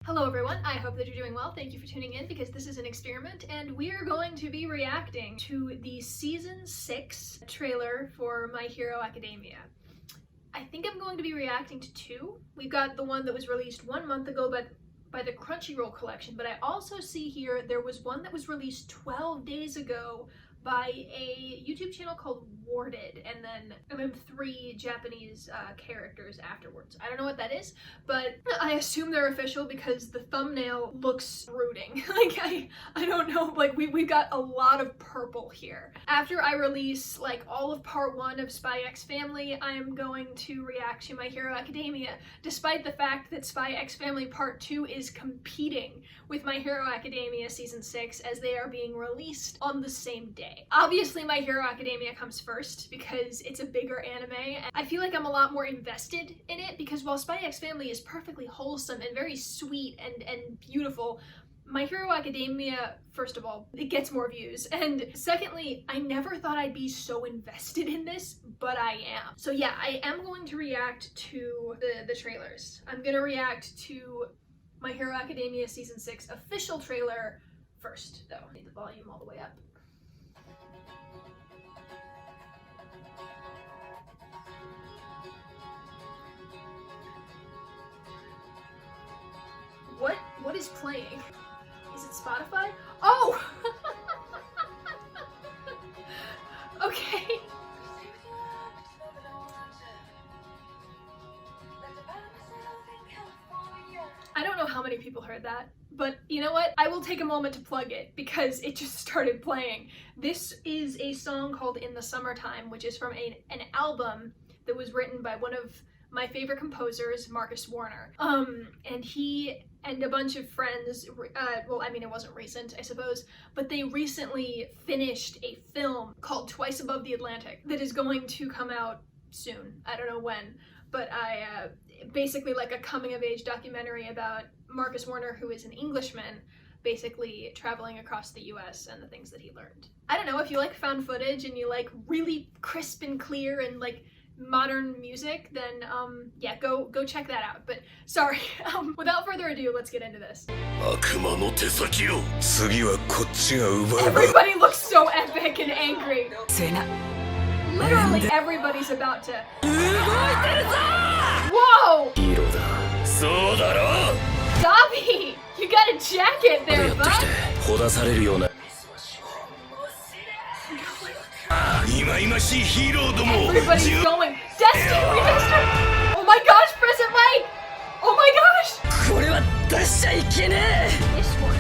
Hello everyone, I hope that you're doing well. Thank you for tuning in because this is an experiment and we are going to be reacting to the season 6 trailer for My Hero Academia. I think I'm going to be reacting to two. We've got the one that was released 1 month ago by the Crunchyroll collection, but I also see here there was one that was released 12 days ago by a YouTube channel called Warded, and then 3 Japanese characters afterwards. I don't know what that is, but I assume they're official because the thumbnail looks brooding. Like, I don't know, like we've got a lot of purple here. After I release like all of part 1 of Spy X Family, I'm going to react to My Hero Academia, despite the fact that Spy X Family part 2 is competing with My Hero Academia season 6 as they are being released on the same day. Obviously, My Hero Academia comes first because it's a bigger anime, and I feel like I'm a lot more invested in it because while Spy X Family is perfectly wholesome and very sweet and beautiful, My Hero Academia, first of all, it gets more views, and secondly, I never thought I'd be so invested in this, but I am. So yeah, I am going to react to the trailers. I'm gonna react to My Hero Academia Season 6 official trailer first, though. I need the volume all the way up. What is playing? Is it Spotify? Oh! Okay. I don't know how many people heard that, but you know what? I will take a moment to plug it because it just started playing. This is a song called In the Summertime, which is from an album that was written by one of my favorite composers, Marcus Warner. And he and a bunch of friends, well, I mean, it wasn't recent, I suppose, but they recently finished a film called Twice Above the Atlantic that is going to come out soon. I don't know when, but basically like a coming-of-age documentary about Marcus Warner, who is an Englishman, basically traveling across the US and the things that he learned. I don't know, if you like found footage and you like really crisp and clear and like modern music, then yeah, go check that out. But sorry, without further ado, let's get into this. Everybody looks so epic and angry. Literally everybody's about to. Whoa! Dabi! You got a jacket there, bud! Everybody's going. Destiny Remastered! Oh my gosh, present mic! Oh my gosh! This one.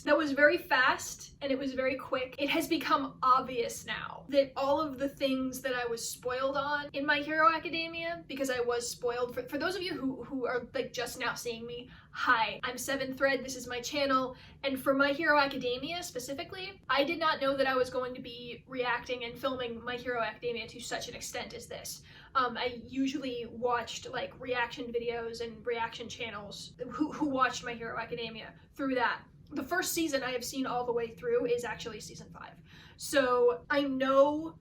That was very fast and it was very quick. It has become obvious now that all of the things that I was spoiled on in My Hero Academia, because I was spoiled, for those of you who are like just now seeing me, hi, I'm 7thread, this is my channel, and for My Hero Academia specifically, I did not know that I was going to be reacting and filming My Hero Academia to such an extent as this. I usually watched like reaction videos and reaction channels who watched My Hero Academia through that. The first season I have seen all the way through is actually season 5. So I know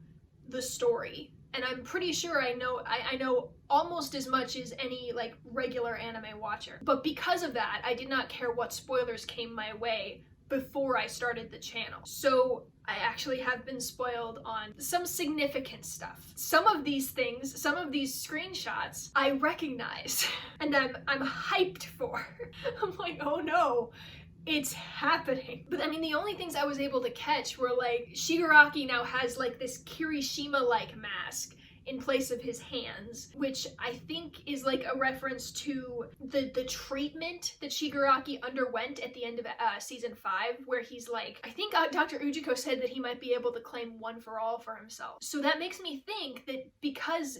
the story, and I'm pretty sure I know almost as much as any like regular anime watcher. But because of that, I did not care what spoilers came my way before I started the channel. So I actually have been spoiled on some significant stuff. Some of these things, some of these screenshots, I recognize and I'm hyped for. I'm like, oh no, it's happening. But I mean, the only things I was able to catch were like, Shigaraki now has like this Kirishima-like mask in place of his hands, which I think is like a reference to the treatment that Shigaraki underwent at the end of season 5, where he's like, I think Dr. Ujiko said that he might be able to claim one for all for himself. So that makes me think that because,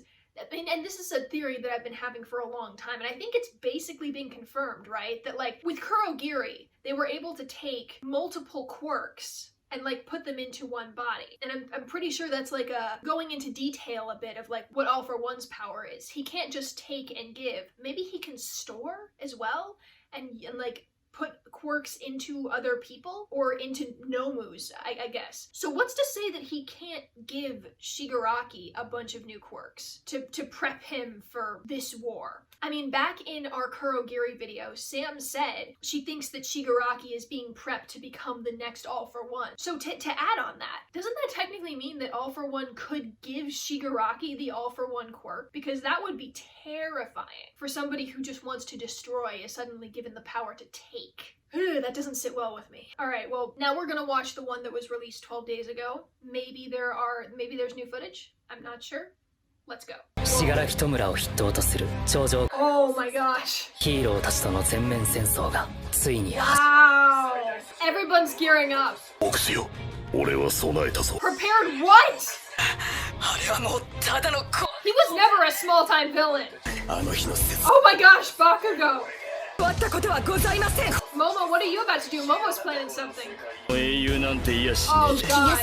and this is a theory that I've been having for a long time, and I think it's basically been confirmed, right? That like with Kurogiri, they were able to take multiple quirks and like put them into one body. And I'm pretty sure that's like going into detail a bit of like what All for One's power is. He can't just take and give. Maybe he can store as well and like put quirks into other people or into Nomus, I guess. So what's to say that he can't give Shigaraki a bunch of new quirks to prep him for this war? I mean, back in our Kurogiri video, Sam said she thinks that Shigaraki is being prepped to become the next All For One. So to add on that, doesn't that technically mean that All For One could give Shigaraki the All For One quirk? Because that would be terrifying for somebody who just wants to destroy is suddenly given the power to take. That doesn't sit well with me. Alright, well, now we're gonna watch the one that was released 12 days ago. Maybe there's new footage. I'm not sure. Let's go. Oh my gosh. Wow. Everyone's gearing up. Prepared what? He was never a small-time villain. Oh my gosh, Bakugo. Momo, what are you about to do? Momo's planning something. Oh god.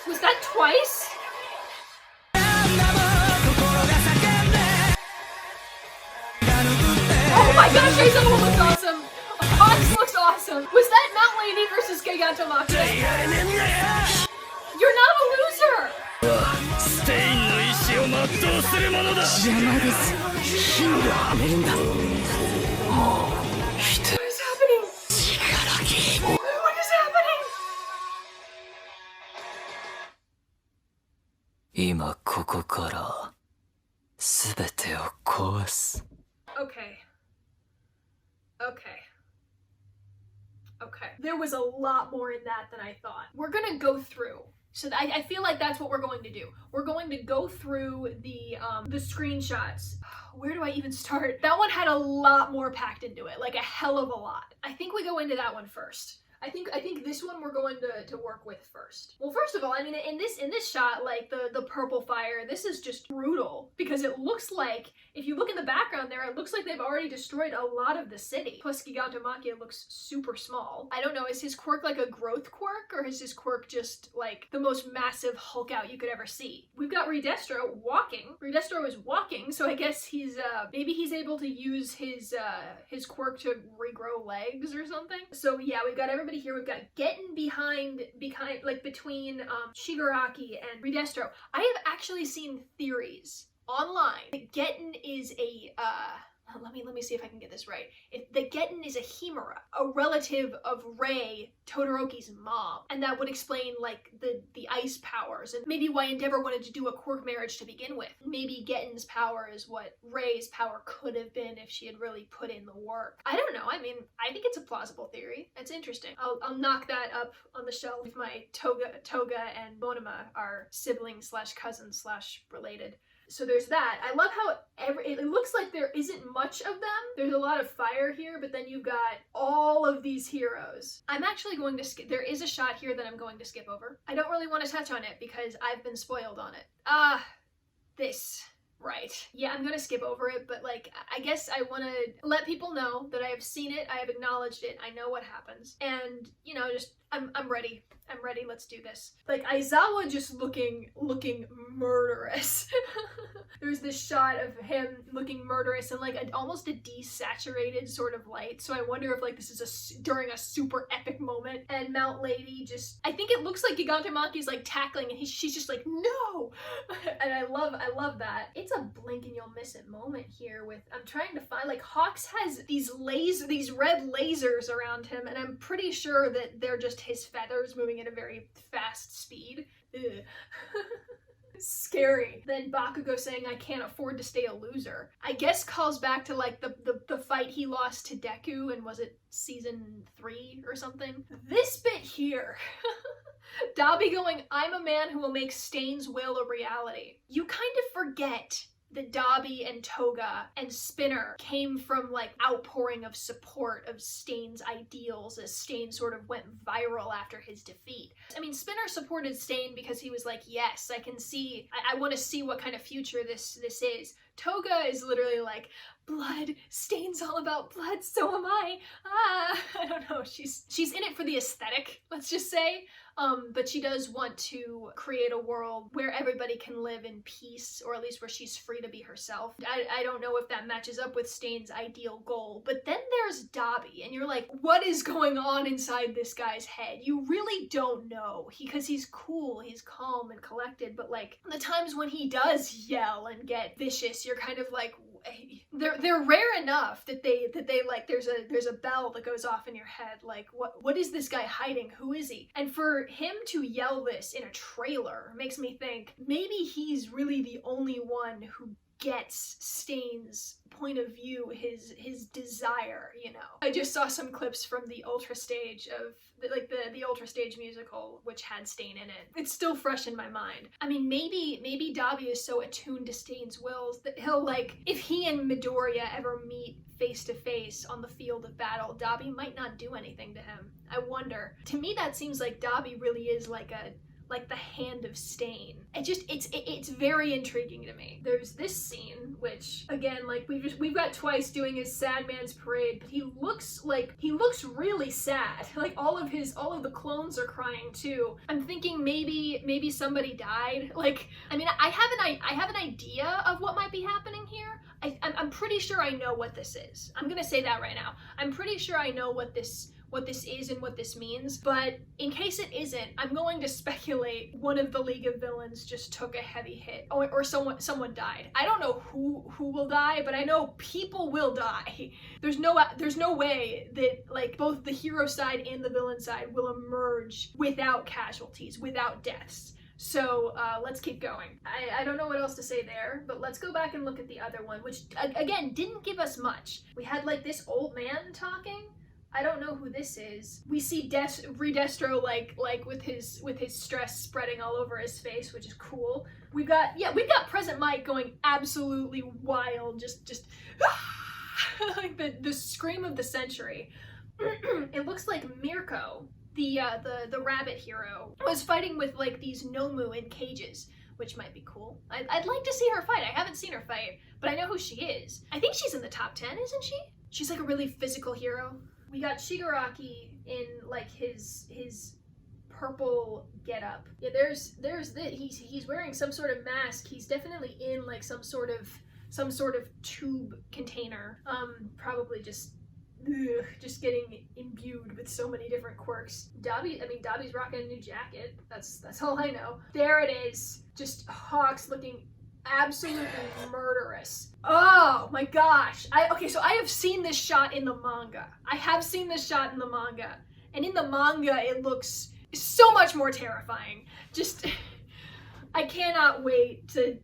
Was that twice? Oh my gosh, Aizawa looks awesome! Fox looks awesome! Was that Mount Lady versus Gigantomachia? You're not a loser! What is happening? What is happening? Okay. There was a lot more in that than I thought. We're gonna go through. So I feel like that's what we're going to do. We're going to go through the screenshots. Where do I even start? That one had a lot more packed into it, like a hell of a lot. I think we go into that one first. I think this one we're going to work with first. Well, first of all, I mean, in this shot, like the purple fire, this is just brutal because it looks like, if you look in the background there, it looks like they've already destroyed a lot of the city. Plus Gigantomachia looks super small. I don't know, is his quirk like a growth quirk or is his quirk just like the most massive Hulk out you could ever see? We've got Redestro walking. Redestro is walking, so I guess he's maybe he's able to use his quirk to regrow legs or something. So yeah, we've got everybody here. We've got Getten behind like between Shigaraki and Redestro. I have actually seen theories online that Getten is a let me see if I can get this right. The Getten is a Himura, a relative of Rei, Todoroki's mom, and that would explain like the ice powers and maybe why Endeavor wanted to do a quirk marriage to begin with. Maybe Getten's power is what Rei's power could have been if she had really put in the work. I don't know. I mean, I think it's a plausible theory. It's interesting. I'll knock that up on the shelf. My Toga and Monoma are siblings / cousins / related. So there's that. I love how it looks like there isn't much of them. There's a lot of fire here, but then you've got all of these heroes. I'm actually going to skip. There is a shot here that I'm going to skip over. I don't really want to touch on it because I've been spoiled on it. This. Right. Yeah, I'm gonna skip over it, but like, I guess I want to let people know that I have seen it, I have acknowledged it, I know what happens, and, you know, just, I'm ready. I'm ready, let's do this. Like, Aizawa just looking murderous. There's this shot of him looking murderous in like almost a desaturated sort of light, so I wonder if like this is during a super epic moment, and Mount Lady just, I think it looks like Gigantomachia's like tackling, and she's just like, no! And I love that. It's a blink and you'll miss it moment here with, I'm trying to find, like, Hawks has these red lasers around him, and I'm pretty sure that they're just his feathers moving at a very fast speed. Ugh. Scary. Then Bakugo saying, I can't afford to stay a loser. I guess calls back to like the fight he lost to Deku in, was it season 3 or something? This bit here. Dabi going, I'm a man who will make Stain's will a reality. You kind of forget that Dabi and Toga and Spinner came from like outpouring of support of Stain's ideals as Stain sort of went viral after his defeat. I mean, Spinner supported Stain because he was like, yes, I can see, I want to see what kind of future this is. Toga is literally like, blood, Stain's all about blood, so am I. I don't know, she's in it for the aesthetic, let's just say. But she does want to create a world where everybody can live in peace, or at least where she's free to be herself. I don't know if that matches up with Stain's ideal goal, but then there's Dabi, and you're like, what is going on inside this guy's head? You really don't know, because he's cool, he's calm and collected, but like the times when he does yell and get vicious, you're kind of like, they're rare enough that they like there's a bell that goes off in your head, like what is this guy hiding? Who is he? And for him to yell this in a trailer makes me think maybe he's really the only one who gets Stain's point of view, his desire, you know. I just saw some clips from the Ultra stage of the Ultra stage musical, which had Stain in it. It's still fresh in my mind. I mean, maybe Dabi is so attuned to Stain's wills that he'll, like, if he and Midoriya ever meet face to face on the field of battle, Dabi might not do anything to him. I wonder. To me, that seems like Dabi really is like the hand of Stain. It's very intriguing to me. There's this scene, which again, like we've got Twice doing his sad man's parade, but he looks really sad. Like all of the clones are crying too. I'm thinking maybe somebody died. Like, I mean, I have an idea of what might be happening here. I'm pretty sure I know what this is. I'm gonna say that right now. I'm pretty sure I know what this is and what this means, but in case it isn't, I'm going to speculate one of the League of Villains just took a heavy hit, or someone died. I don't know who will die, but I know people will die. There's no way that like both the hero side and the villain side will emerge without casualties, without deaths. So let's keep going. I don't know what else to say there, but let's go back and look at the other one, which again didn't give us much. We had like this old man talking. I don't know who this is. We see Redestro like with his stress spreading all over his face, which is cool. We've got Present Mike going absolutely wild, just like the scream of the century. It looks like Mirko, the rabbit hero, was fighting with like these Nomu in cages, which might be cool. I'd like to see her fight. I haven't seen her fight, but I know who she is. I think she's in the top 10, isn't she? She's like a really physical hero. We got Shigaraki in like his purple getup. Yeah, there's he's wearing some sort of mask. He's definitely in like some sort of tube container. Probably just getting imbued with so many different quirks. Dabi's rocking a new jacket. That's all I know. There it is. Just Hawks looking absolutely murderous. Oh my gosh. So I have seen this shot in the manga. And in the manga it looks so much more terrifying. Just I cannot wait to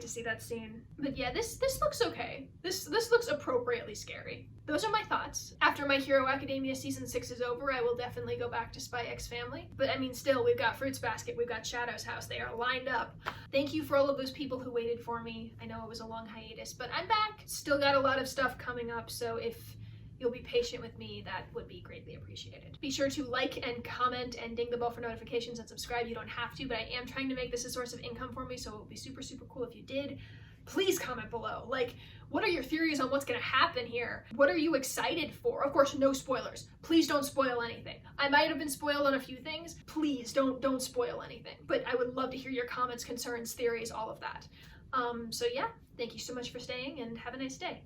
see that scene. But yeah, this looks okay. This looks appropriately scary. Those are my thoughts. After My Hero Academia Season 6 is over, I will definitely go back to Spy X Family. But I mean, still, we've got Fruits Basket, we've got Shadow's House. They are lined up. Thank you for all of those people who waited for me. I know it was a long hiatus, but I'm back. Still got a lot of stuff coming up, so if you'll be patient with me, that would be greatly appreciated. Be sure to like and comment and ding the bell for notifications and subscribe. You don't have to, but I am trying to make this a source of income for me, so it would be super, super cool if you did. Please comment below. Like, what are your theories on what's gonna happen here? What are you excited for? Of course, no spoilers. Please don't spoil anything. I might have been spoiled on a few things. Please don't spoil anything. But I would love to hear your comments, concerns, theories, all of that. So yeah, thank you so much for staying and have a nice day.